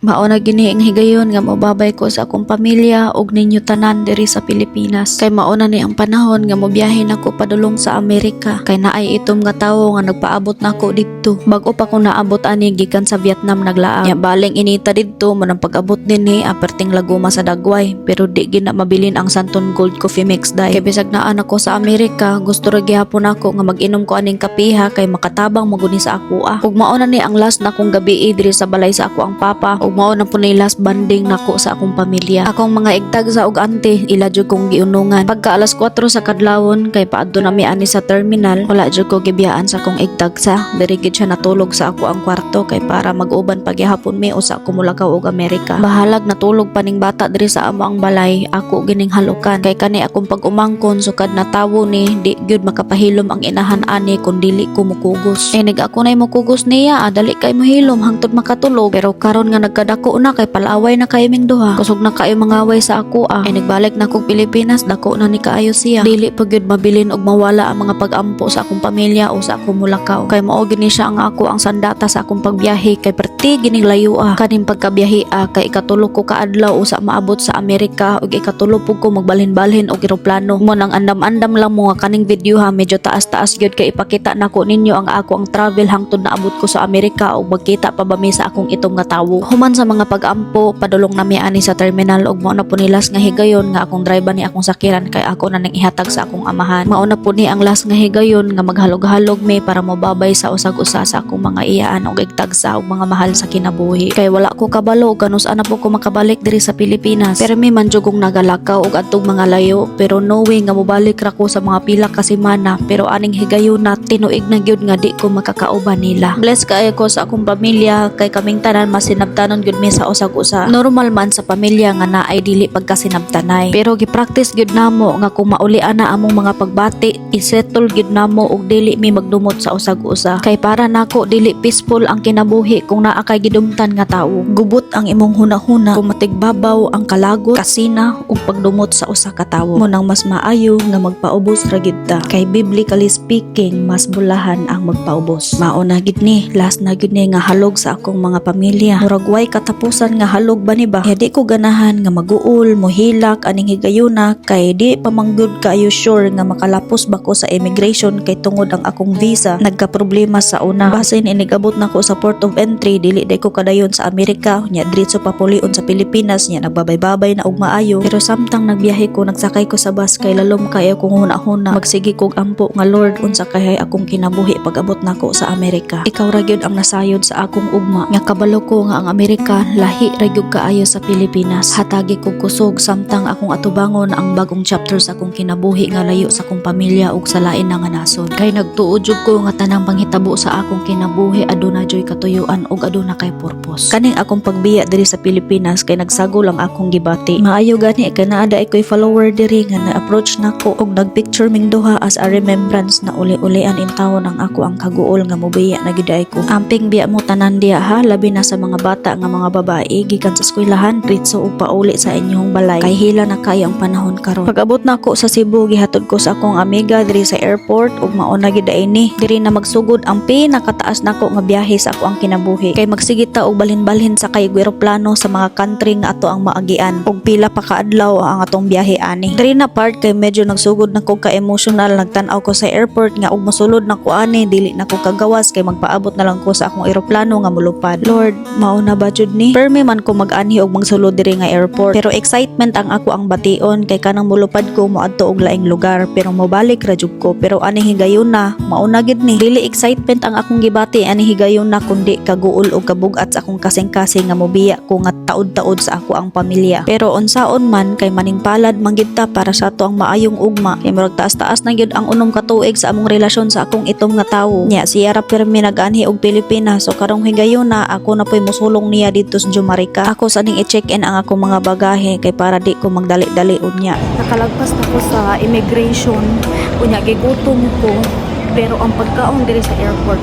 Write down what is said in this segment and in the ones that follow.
Mao na gini ang higayon nga mobabay ko sa akong pamilya ug ninyo tanan diri sa Pilipinas. Kay mao na ni ang panahon nga mobiyahe nako padulong sa Amerika. Kay naay itom nga tawo nga nagpaabot nako didto. Bag-o pa ko naabot ani gikan sa Vietnam naglaag. Nya baling inita didto mo nang pag-abot dinhi aperting laguma sa Dagway. Pero di gina mabilin ang Santon Gold Coffee Mix dai. Kay bisag naa nako sa Amerika, gusto ra gihapon ako nga mag-inom ko aning kapiha kay makatabang maguni sa ako Ug mao na ni ang last na kong gabi diri sa balay sa ako ang papa. Mao na po na last banding nako sa akong pamilya. Akong mga igtag sa og ante, ila jud kong giunungan. Pagka alas 4 sa kadlawon kay paadto na mi ani sa terminal, wala jud ko gibiyaan sa akong igtag sa. Diri gid siya natulog sa ako ang kwarto kay para mag-uban paghihapon mi usa ko mulakaw og Amerika. Bahalag natulog paning bata diri sa amo ang balay, ako gining halukan kay kani akong pag-umangkon sukad na tawo ni di gyud makapahilom ang inahan ani kun dili ko mukugos. Nig ako nay mukugos niya, dali kay mohilom hangtod makatulog. Pero karon nga nagkadako na kay palaway na kayo ming duha. Kusog na kayo mangaway sa ako nagbalik na kog Pilipinas, dako na ni kaayo siya. Dili pa gyud mabilin og mawala ang mga pag-ampo sa akong pamilya o sa akong mulakaw. Kay mao gini siya ang ako ang sandata sa akong pagbiyahe kay perti gining layo kaning pagkabiyahe kay ikatulo ko kaadlaw usa maabot sa Amerika ug ikatulo pug ko magbalhin-balhin og eroplano. Mo nang andam-andam lang mo nga kaning video medyo taas-taas gyud kay ipakita nako ninyo ang ako ang travel hangtod naabot ko sa Amerika ug magkita pa ba mi sa akong itong nga tawo. Human sa mga pag-ampo padulong nami ani sa terminal ug mao na po ni last nga higayon nga akong driver ni akong sakyanan kay ako na nang ihatag sa akong amahan. Mao na po ni ang last nga higayon nga maghalog-halog mi para mobabay sa usag-usa sa akong mga iyaan ug igtagsa ug mga mahal sa kinabuhi. Kay wala ko kabalo kanus ana po ko makabalik diri sa Pilipinas. Pero mi man jud kong nagalakaw ug adtong mga layo pero knowing nga mobalik ra ko sa mga pila ka semana pero aning higayon na tinuig na gyud nga di ko makakauban nila. Bless kaayo ko sa akong pamilya kay kaming tanan masinabtanon gyud mi sa usag-usa. Normal man sa pamilya nga naay dili pagkasinabtanay. Pero gi-practice gyud namo nga kung maulian na among mga pagbati, isettle gyud namo og dili mi magdumot sa usag-usa. Kay para nako dili peaceful ang kinabuhi kung naa kay gidumtan nga tawo. Gubot ang imong hunahuna kung matigbabaw ang kalagot, kasina ug pagdumot sa usa ka tawo. Mo nang mas maayo nga magpaubos ra gyud ta. Kay biblically speaking, mas bulahan ang magpaubos. Mao na gid ni, last na gid ni nga halog sa akong mga pamilya. Murag way katapusan nga halog ba ni ba? Kaya di ko ganahan nga maguol, mohilak aning higayuna kay di pa manggod kaayo sure nga makalapos ba ko sa immigration kay tungod ang akong visa nagka-problema sa una. Basin inigabot na ko sa port of entry, dili day ko kadayon sa Amerika, nya diretso pa pulion sa Pilipinas, nya nagbabay-babay na og maayo. Pero samtang nagbiyahe ko, nagsakay ko sa bus kay lalom kay akong huna-huna. Magsigi kog ampo nga Lord unsa kay akong kinabuhi pag-abot nako sa Amerika. Ikaw ra gyud ang nasayod sa akong ugma. Nga kabalo ko nga ang Amerika lahi ra gyud kaayo sa Pilipinas. Hatagi ko kusog samtang akong atubangon ang bagong chapter sa akong kinabuhi nga layo sa akong pamilya ug sa lain nga nasod. Kay nagtuod jud ko nga tanang panghitabo sa akong kinabuhi aduna joy katuyuan ug aduna kay purpose. Kaning akong pagbiya diri sa Pilipinas kay nagsagol ang akong gibati. Maayo gani kay naa da koy follower diri nga na-approach nako ug nagpicture ming duha as a remembrance na uli-ulian in tawon ang ako ang kaguol nga mobiya na giday ko. Amping biya mo tanan diya labi na sa mga bata nga mga babae gikan sa eskwelahan ritso ug pauli sa inyong balay kay hila na kayo ang panahon karon. Pag-abot nako sa Cebu gihatod ko sa akong amiga diri sa airport ug mao na gid ini diri na magsugod ang pinakataas nako nga biyahe sa ako ang kinabuhi kay magsigita og balhin-balhin sa kay eroplano sa mga country nga ato ang maagian ug pila pa ka adlaw ang atong biyahe ani. Diri na part kay medyo nagsugod na ko ka emotional, nagtan-aw ko sa airport nga og mosulod na ko ani dili na ko kagawas kay magpaabot na lang ko sa akong eroplano nga mulupad. Lord, mao na ba jud ni? Permi man ko mag-anhi og magsulod diri nga airport pero excitement ang ako ang bation kay kanang mulupad ko moadto og laing lugar pero mobalik ra jud ko pero ani higayon na mao na gid ni. Dili excitement ang akong gibati ani higayon na kundi kaguol og kabugat sa akong kasing-kasing nga mobiya ko nga taod-taod sa ako ang pamilya. Pero unsaon man kay maningpalad manggid ta para sa ato ang maayong ugma kay murag taas-taas na gyud ang unom ka tuig sa among relasyon sa akong itom nga tawo. Nya siya ra permi nag-anhi og Pilipinas so karong higayon na ako na po'y musulong niya dito sa Jamaica. Ako sa ning i-check-in ang akong mga bagahe kay para di ko magdali-dali unya. Nakalagpas na ko sa immigration unya gigutom ko Pero ang pagkaon diri sa airport,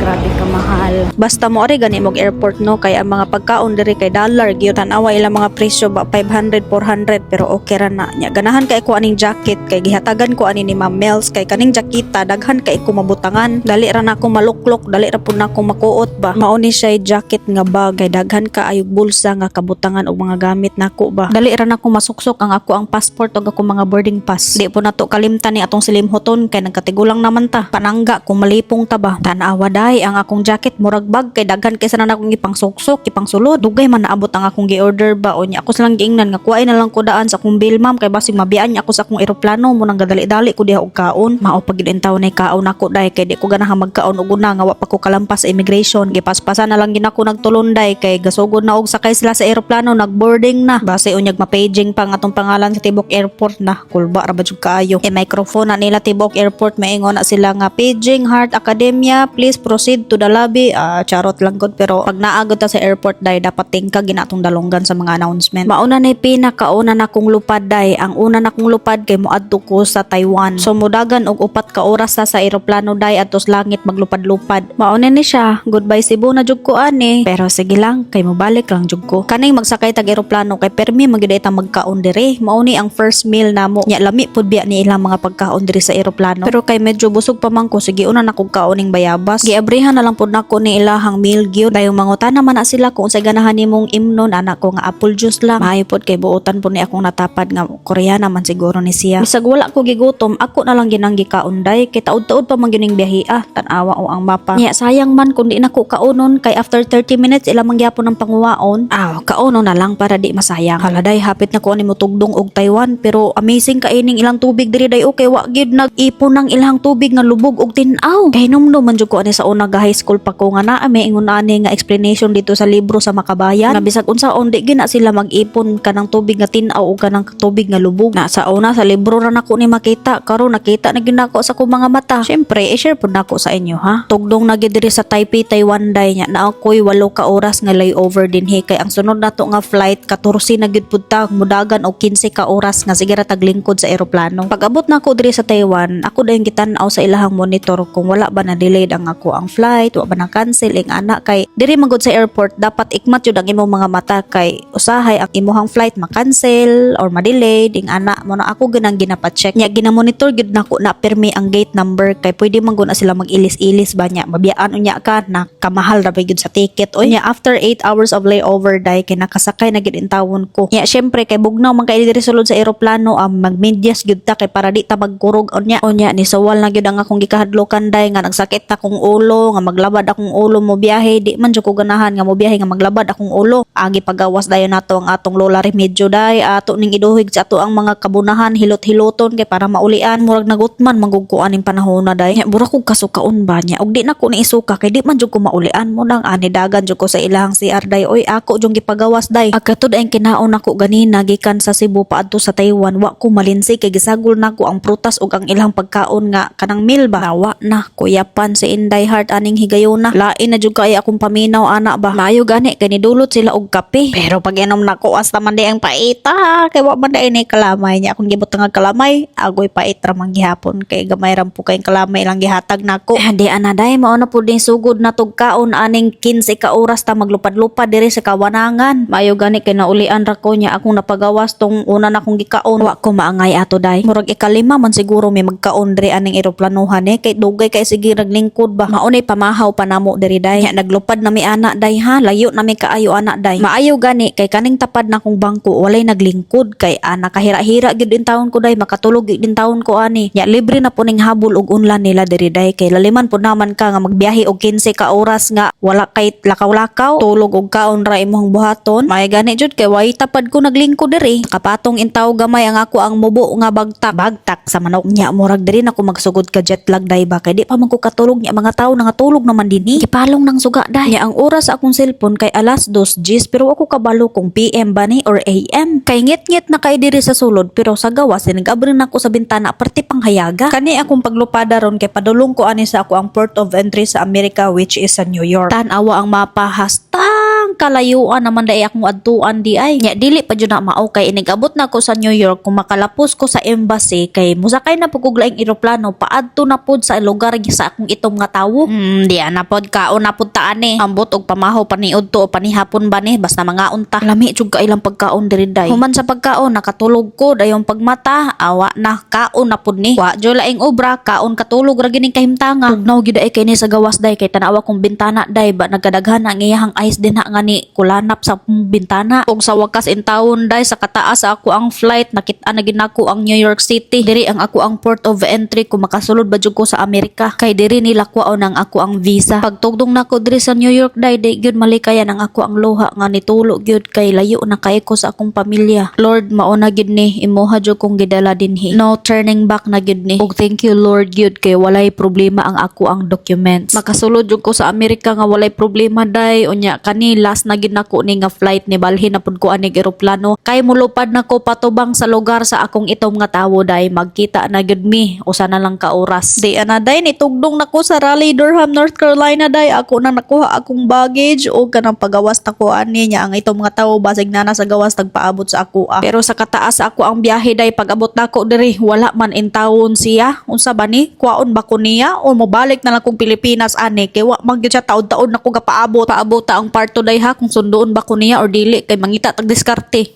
grabe ka mahal. Basta mo ari gani mog airport no, kay ang mga pagkaon diri kay dollar gyud tan-awa ilang mga presyo ba 500 400 pero okay ra na nya. Ganahan kay ko aning jacket kay gihatagan ko ani ni Ma'am Mels kay kaning jakita daghan kay ko mabutangan. Dali ra na ako maluklok, dali ra pud na ako makuot ba. Mao ni siya jacket nga bag kay daghan ka ayog bulsa nga kabutangan og mga gamit nako ba. Dali ra na ako masuksok ang ako ang passport ug ako mga boarding pass. Di po nato kalimtan ni atong silimhoton kay nagkatigulang naman ta. Panangga kung malipong ta ba. Tan-awa day ang akong jacket murag bag kay daghan kaysa na akong ipangsuksok, ipangsulod. Dugay man naabot ang akong gi-order ba o nya ako silang giingnan nga kuhay na lang ko daan sa akong bill ma'am kay basig mabiyaan niya ako sa akong eroplano mo nang gadali-dali ko diha og kaon. Mao pag gid taw nay kaon ako day kay di ko ganahan magkaon og una nga wa pa ko kalampas sa immigration. Gipaspasan na lang gid ako nagtulonday kay gasugod na og sakay sila sa eroplano nagboarding na. Base unyag ma-paging pang atong pangalan sa tibok airport na kulba ra ba jud kaayo. E microphone na nila tibok airport maingon na sila nga paging Heart Academia please proceed to the lobby. Charot lang gud pero pag naagod ta sa airport day dapat tingkag ginatong dalonggan sa mga announcement. Mauna na pinakauna na kong lupad day. Ang una na kong lupad kay moadto ko sa Taiwan. So mudagan og 4 ka oras sa eroplano day atos langit maglupad-lupad. Mauna ni siya. Goodbye Cebu na jud ko ani. Pero sige lang kay mobalik lang jud ko. Kaning magsakay tag eroplano kay permi magid ta magkaon diri. Mauni ang first meal namo. Nya lami pud biya ni ilang mga pagkaon diri sa eroplano. Pero kay medyo busog pa man ko sige una na kog kaoning bayabas. Giabrihan na lang pud nako ni ilahang meal gyud. Dayon mangutan naman na sila kung sa ganahan nimong imnon anak ko nga apple juice lang. Maayo pud kay buotan pud ni akong natapad nga Koreana man siguro ni siya. Bisag wala ko gigutom ako na lang ginang gikaon day kay taud-taud pa man gining biyahe tan-awa o ang mapa. Nya sayang man kung di na ko kaunon kay after 30 minutes ila mangyapon ng panguwaon. Kaunon na lang para di masayang. Haladay hapit na ko ani motugdong og Taiwan pero amazing kaining ilang tubig diri day okay wa gyud nag-ipon ng ilang tubig nga lubog og tin-aw. Kay numdum man jud ko ani sa una ga high school pa ko nga naa may ingon ani nga explanation dito sa libro sa Makabayan na bisag unsaon di gina sila mag-ipon kanang tubig nga tin-aw o kanang tubig nga lubog. Na sa una sa libro ra nako ni makita karon nakita na gyud nako sa akong mga mata. Syempre i-share pud nako sa inyo ha. Tugdong na gyud diri sa Taipei Taiwan day nya na ako'y 8 ka oras nga layover dinhi kay ang sunod nato nga flight 14 na gyud pud ta mudagan og 15 ka oras nga sige ra taglingkod sa eroplano. Pag-abot nako diri sa Taiwan ako dayon gitan-aw sa ilahang monitor kung wala ba na delayed ang ako ang flight wa ba na cancel ing ana kay diri magud sa airport dapat ikmat jud ang imong mga mata kay usahay ang imong flight ma-cancel or ma-delay ding ana mo na ako ganang ginapacheck nya ginamonitor gyud nako na permi ang gate number kay pwede man gud na sila mag-ilis-ilis ba nya mabiyaan unya ka na kamahal ra ba gyud sa ticket o nya after 8 hours of layover day kay nakasakay na gyud in tawon ko nya syempre kay bugnaw man kay diri sulod sa eroplano magmedyas gyud ta kay para di ta magkurog unya ni sawal na gyud ang akong gikahadlokan day nga nagsakit ta kong ulo nga maglabad akong ulo mo biyahe di man jud ko ganahan nga mo biyahe nga maglabad akong ulo agi pagawas dayon nato ang atong lola remedyo day ato ning iduhig sa ato ang mga kabunahan hilot-hiloton kay para maulian murag nagutman magugkuan ning panahon na day bura kog kasukaon ba nya og di na ko ni isuka kay di man jud ko maulian mo nang ani dagan jud ko sa ilahang CR day oy ako jung gipagawas day agkatud ang kinaon nako ganina gikan sa Cebu paadto sa Taiwan wa ko malinsi kay gisagol nako ang prutas ug ang ilang pagkaon nga kanang meal ba nawa na kuyapan si Inday Heart aning higayuna lain na jud kay akong paminaw ana ba maayo gani kay nidulot sila og kape pero pag inom nako hasta man di ang paita kay wa man day ni kalamay niya akong gibot nga kalamay agoy pait ra man gihapon kay gamay ram po kay kalamay lang gihatag nako di ana day mao na pud ning sugod na tugkaon aning 15 ka oras ta maglupad-lupad diri sa kawanangan maayo gani kay naulian ra ko niya akong napagawas tong una na akong gikaon wa ko maangay ato day murag ikalima man siguro may magkaon diri aning eroplanuhan kay dugay kay sige naglingkod ba maunay pamahaw pa namo diri day naglupad na mi ana day ha layo na mi kaayo ana day maayo gani kay kaning tapad na kong bangko walay naglingkod kay ana kahira-hira gyud din taon ko day makatulog gyud din taon ko ani nya libre na po ning habol og unlan nila diri day kay laliman pud naman ka nga magbiyahe og 15 ka oras nga wala kay lakaw-lakaw tulog og kaon ra imong buhaton may gani jud kay way tapad ko naglingkod diri kapatong intaw gamay ang ako ang mubo nga bagtak sa manok nya murag diri na ko magsugod ka jet lag day ba kay di pa man ko katulog nya mga tawo nangatulog naman dinhi gipalong nang suga day nya ang oras sa akong cellphone kay alas 2 GS pero ako kabalo kung PM ba ni or AM kay ngit-ngit na kay diri sa sulod pero sa gawas nag-abri na ko sa bintana parte panghayaga kani akong paglupada ron kay padulong ko ani sa ako ang port of entry sa America which is sa New York tan-awa ang mapa hastang kalayuan naman day akong adtuan di ay. Nya dili pa jud na mao kay inigabot na ko sa New York kung makalapos ko sa embassy kay musakay na pud kog laing eroplano paadto na pud sa lugar sa akong itom nga tawo. Di na pod kaon na pud ta ani. Ambot og pamahaw paniud to o panihapon ba ni basta mga unta. Lami jud ka ilang pagkaon diri day. Human sa pagkaon nakatulog ko dayon pagmata awa na kaon na pud ni. Wa jud laing obra kaon katulog ra gining kahimtanga. Ugnaw gid ay kay ni sa gawas day kay tanawa kong bintana day ba nagkadaghan ang iyahang ice din ha nga ni kulanap sa bintana. Og sa wakas in town day sa kataas sa ako ang flight nakita na ginako ang New York City. Diri ang ako ang port of entry kung makasulod ba jud ko sa Amerika. Kay diri nila kuwaon ang ako ang visa. Pagtugdong nako diri sa New York day gyud malikayan ang ako ang luha nga nitulo gyud kay layo na kay ko sa akong pamilya. Lord mao na gyud ni imuha jud kong gidala dinhi. No turning back na gyud ni. Og thank you Lord gyud kay walay problema ang ako ang documents. Makasulod jud ko sa Amerika nga walay problema day unya kani last na gyud nako ni nga flight ni balhin na pud ko anig eroplano kay mulupad nako patubang sa lugar sa akong itom nga tawo day magkita na gyud mi usa na lang ka oras. Di ana day nitugdong nako sa Raleigh, Durham, North Carolina day ako na nakuha akong baggage o kanang pagawas nako ani nya ang itom nga tawo basig na sa gawas tagpaabot sa ako Pero sa kataas sa ako ang biyahe day pag-abot nako diri wala man in tawon siya. Unsa ba ni? Kuwaon ba ko niya o mobalik na lang kong Pilipinas ani kay wa man gyud siya taud-taud nako gapaabot. Paabot ta ang parto day ha kung sunduon ba ko niya or dili kay mangita tag diskarte.